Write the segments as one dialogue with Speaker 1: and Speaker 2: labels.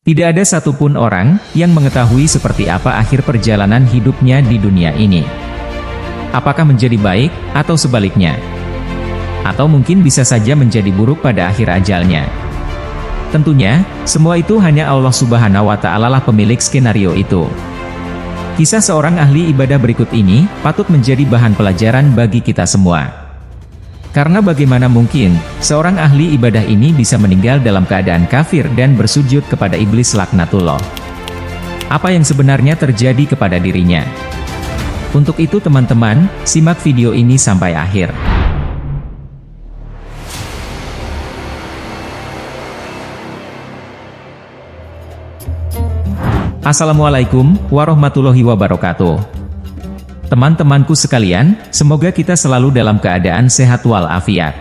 Speaker 1: Tidak ada satupun orang yang mengetahui seperti apa akhir perjalanan hidupnya di dunia ini. Apakah menjadi baik, atau sebaliknya? Atau mungkin bisa saja menjadi buruk pada akhir ajalnya. Tentunya, semua itu hanya Allah Subhanahu wa Ta'ala lah pemilik skenario itu. Kisah seorang ahli ibadah berikut ini patut menjadi bahan pelajaran bagi kita semua. Karena bagaimana mungkin seorang ahli ibadah ini bisa meninggal dalam keadaan kafir dan bersujud kepada iblis laknatullah? Apa yang sebenarnya terjadi kepada dirinya? Untuk itu teman-teman, simak video ini sampai akhir. Assalamualaikum warahmatullahi wabarakatuh. Teman-temanku sekalian, semoga kita selalu dalam keadaan sehat walafiat.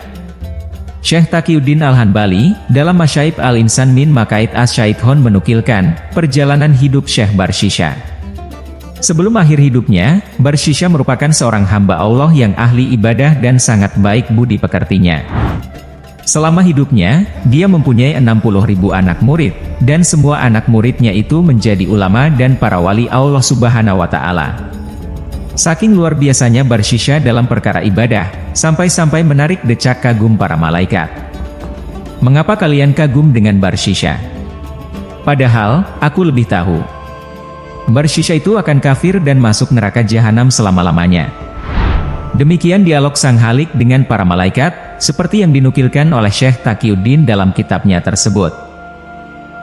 Speaker 1: Syekh Taqiyuddin Al-Hanbali, dalam Masyaib Al-Insan min Maqaid Asy-Syaithon menukilkan perjalanan hidup Syekh Barshisha. Sebelum akhir hidupnya, Barshisha merupakan seorang hamba Allah yang ahli ibadah dan sangat baik budi pekertinya. Selama hidupnya, dia mempunyai 60.000 anak murid, dan semua anak muridnya itu menjadi ulama dan para wali Allah Subhanahu wa Ta'ala. Saking luar biasanya Barshisha dalam perkara ibadah, sampai-sampai menarik decak kagum para malaikat. Mengapa kalian kagum dengan Barshisha? Padahal, aku lebih tahu. Barshisha itu akan kafir dan masuk neraka jahanam selama-lamanya. Demikian dialog Sang Halik dengan para malaikat, seperti yang dinukilkan oleh Syekh Taqiyuddin dalam kitabnya tersebut.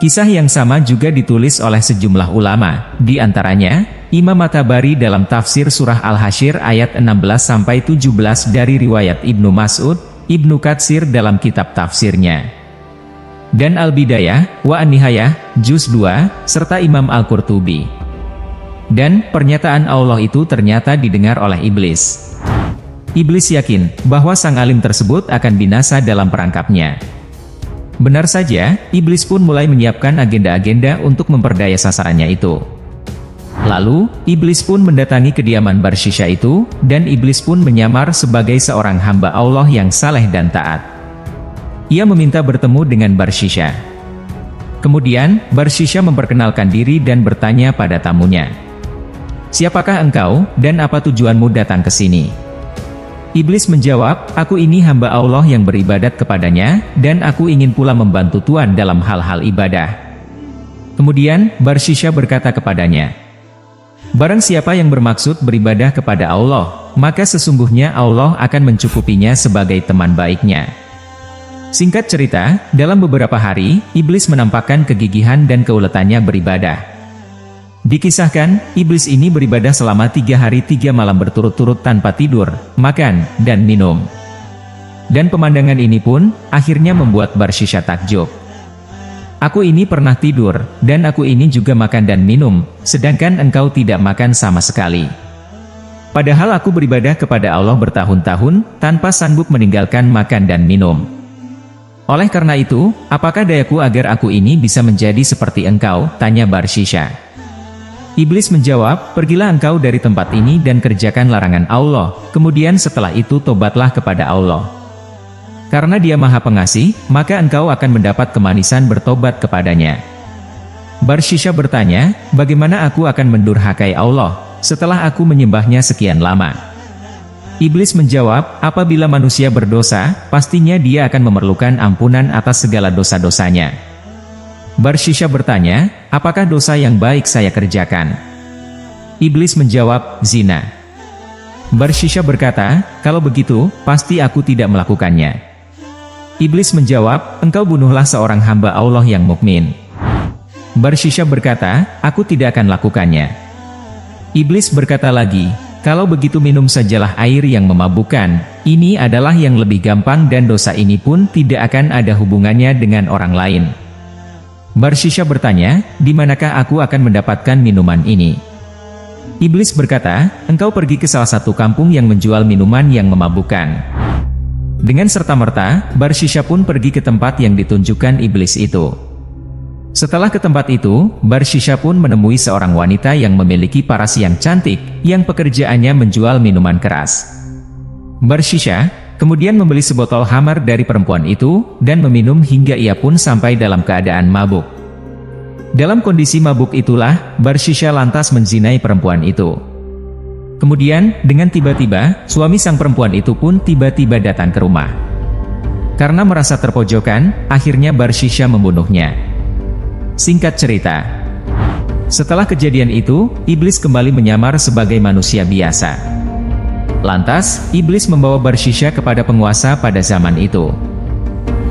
Speaker 1: Kisah yang sama juga ditulis oleh sejumlah ulama, di antaranya Imam At-Tabari dalam tafsir surah Al-Hasyr ayat 16-17 dari riwayat Ibnu Mas'ud, Ibnu Katsir dalam kitab tafsirnya, dan Al-Bidayah wa An-Nihayah, Juz 2, serta Imam Al-Qurtubi. Dan pernyataan Allah itu ternyata didengar oleh iblis. Iblis yakin bahwa sang alim tersebut akan binasa dalam perangkapnya. Benar saja, iblis pun mulai menyiapkan agenda-agenda untuk memperdaya sasarannya itu. Lalu, iblis pun mendatangi kediaman Barshisha itu, dan iblis pun menyamar sebagai seorang hamba Allah yang saleh dan taat. Ia meminta bertemu dengan Barshisha. Kemudian, Barshisha memperkenalkan diri dan bertanya pada tamunya, "Siapakah engkau, dan apa tujuanmu datang ke sini?" Iblis menjawab, "Aku ini hamba Allah yang beribadat kepadanya, dan aku ingin pula membantu Tuhan dalam hal-hal ibadah." Kemudian, Barshisha berkata kepadanya, "Barang siapa yang bermaksud beribadah kepada Allah, maka sesungguhnya Allah akan mencukupinya sebagai teman baiknya." Singkat cerita, dalam beberapa hari, iblis menampakkan kegigihan dan keuletannya beribadah. Dikisahkan, iblis ini beribadah selama 3 hari 3 malam berturut-turut tanpa tidur, makan, dan minum. Dan pemandangan ini pun, akhirnya membuat Barshisha takjub. "Aku ini pernah tidur, dan aku ini juga makan dan minum, sedangkan engkau tidak makan sama sekali. Padahal aku beribadah kepada Allah bertahun-tahun, tanpa sanggup meninggalkan makan dan minum. Oleh karena itu, apakah dayaku agar aku ini bisa menjadi seperti engkau?" tanya Barshisha. Iblis menjawab, "Pergilah engkau dari tempat ini dan kerjakan larangan Allah, kemudian setelah itu tobatlah kepada Allah. Karena Dia Maha Pengasih, maka engkau akan mendapat kemanisan bertobat kepadanya." Barshisha bertanya, "Bagaimana aku akan mendurhakai Allah, setelah aku menyembahnya sekian lama?" Iblis menjawab, "Apabila manusia berdosa, pastinya dia akan memerlukan ampunan atas segala dosa-dosanya." Barshisha bertanya, "Apakah dosa yang baik saya kerjakan?" Iblis menjawab, "Zina." Barshisha berkata, "Kalau begitu, pasti aku tidak melakukannya." Iblis menjawab, "Engkau bunuhlah seorang hamba Allah yang mukmin." Barshisha berkata, "Aku tidak akan lakukannya." Iblis berkata lagi, "Kalau begitu minum sajalah air yang memabukkan, ini adalah yang lebih gampang dan dosa ini pun tidak akan ada hubungannya dengan orang lain." Barshisha bertanya, "Di manakah aku akan mendapatkan minuman ini?" Iblis berkata, "Engkau pergi ke salah satu kampung yang menjual minuman yang memabukkan." Dengan serta-merta, Barshisha pun pergi ke tempat yang ditunjukkan iblis itu. Setelah ke tempat itu, Barshisha pun menemui seorang wanita yang memiliki paras yang cantik, yang pekerjaannya menjual minuman keras. Barshisha kemudian membeli sebotol khamar dari perempuan itu, dan meminum hingga ia pun sampai dalam keadaan mabuk. Dalam kondisi mabuk itulah, Barsisha lantas menzinai perempuan itu. Kemudian, dengan tiba-tiba, suami sang perempuan itu pun tiba-tiba datang ke rumah. Karena merasa terpojokan, akhirnya Barsisha membunuhnya. Singkat cerita, setelah kejadian itu, iblis kembali menyamar sebagai manusia biasa. Lantas, iblis membawa Barsisha kepada penguasa pada zaman itu.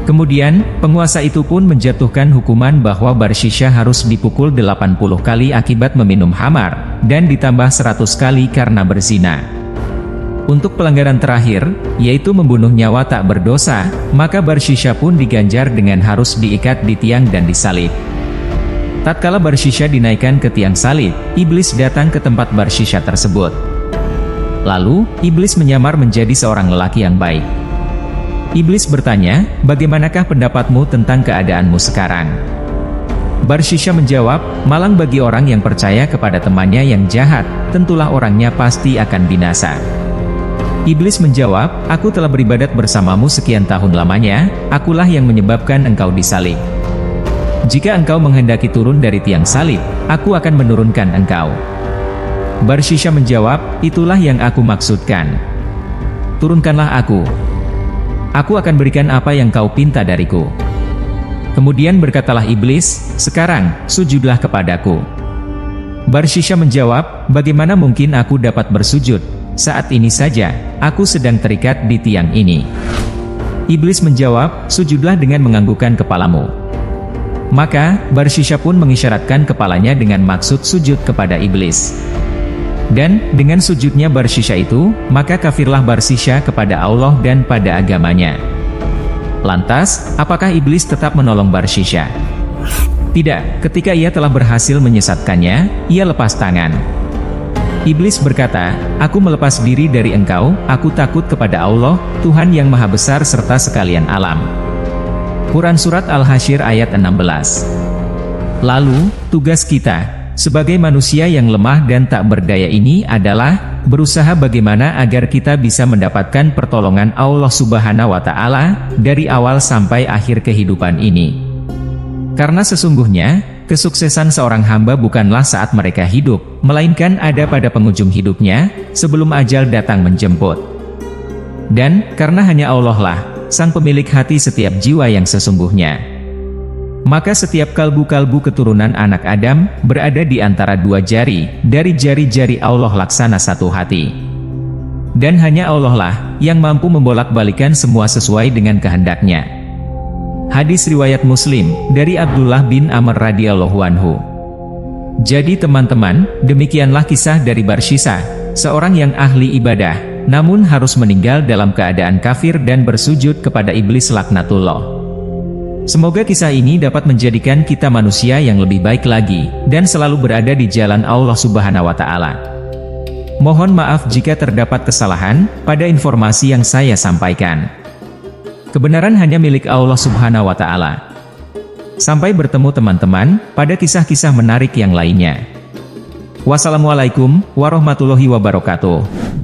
Speaker 1: Kemudian, penguasa itu pun menjatuhkan hukuman bahwa Barsisha harus dipukul 80 kali akibat meminum khamar, dan ditambah 100 kali karena berzina. Untuk pelanggaran terakhir, yaitu membunuh nyawa tak berdosa, maka Barsisha pun diganjar dengan harus diikat di tiang dan disalib. Tatkala Barsisha dinaikkan ke tiang salib, iblis datang ke tempat Barsisha tersebut. Lalu, iblis menyamar menjadi seorang lelaki yang baik. Iblis bertanya, bagaimanakah pendapatmu tentang keadaanmu sekarang? Barsisha menjawab, malang bagi orang yang percaya kepada temannya yang jahat, tentulah orangnya pasti akan binasa. Iblis menjawab, aku telah beribadat bersamamu sekian tahun lamanya, akulah yang menyebabkan engkau disalib. Jika engkau menghendaki turun dari tiang salib, aku akan menurunkan engkau. Barsisha menjawab, itulah yang aku maksudkan. Turunkanlah aku. Aku akan berikan apa yang kau pinta dariku. Kemudian berkatalah iblis, sekarang, sujudlah kepadaku. Barsisha menjawab, bagaimana mungkin aku dapat bersujud? Saat ini saja, aku sedang terikat di tiang ini. Iblis menjawab, sujudlah dengan menganggukkan kepalamu. Maka, Barsisha pun mengisyaratkan kepalanya dengan maksud sujud kepada iblis. Dan, dengan sujudnya Barsisha itu, maka kafirlah Barsisha kepada Allah dan pada agamanya. Lantas, apakah iblis tetap menolong Barsisha? Tidak, ketika ia telah berhasil menyesatkannya, ia lepas tangan. Iblis berkata, aku melepas diri dari engkau, aku takut kepada Allah, Tuhan yang Maha Besar serta sekalian alam. Quran Surat Al-Hasyr ayat 16. Lalu, tugas kita sebagai manusia yang lemah dan tak berdaya ini adalah berusaha bagaimana agar kita bisa mendapatkan pertolongan Allah Subhanahu wa Ta'ala dari awal sampai akhir kehidupan ini. Karena sesungguhnya, kesuksesan seorang hamba bukanlah saat mereka hidup, melainkan ada pada penghujung hidupnya, sebelum ajal datang menjemput. Dan, karena hanya Allah lah, sang pemilik hati setiap jiwa yang sesungguhnya. Maka setiap kalbu-kalbu keturunan anak Adam, berada di antara dua jari, dari jari-jari Allah laksana satu hati. Dan hanya Allah lah, yang mampu membolak-balikan semua sesuai dengan kehendaknya. Hadis riwayat Muslim, dari Abdullah bin Amr radhiyallahu anhu. Jadi teman-teman, demikianlah kisah dari Barsisha, seorang yang ahli ibadah, namun harus meninggal dalam keadaan kafir dan bersujud kepada iblis laknatullah. Semoga kisah ini dapat menjadikan kita manusia yang lebih baik lagi, dan selalu berada di jalan Allah Subhanahu wa Ta'ala. Mohon maaf jika terdapat kesalahan pada informasi yang saya sampaikan. Kebenaran hanya milik Allah Subhanahu wa Ta'ala. Sampai bertemu teman-teman pada kisah-kisah menarik yang lainnya. Wassalamualaikum warahmatullahi wabarakatuh.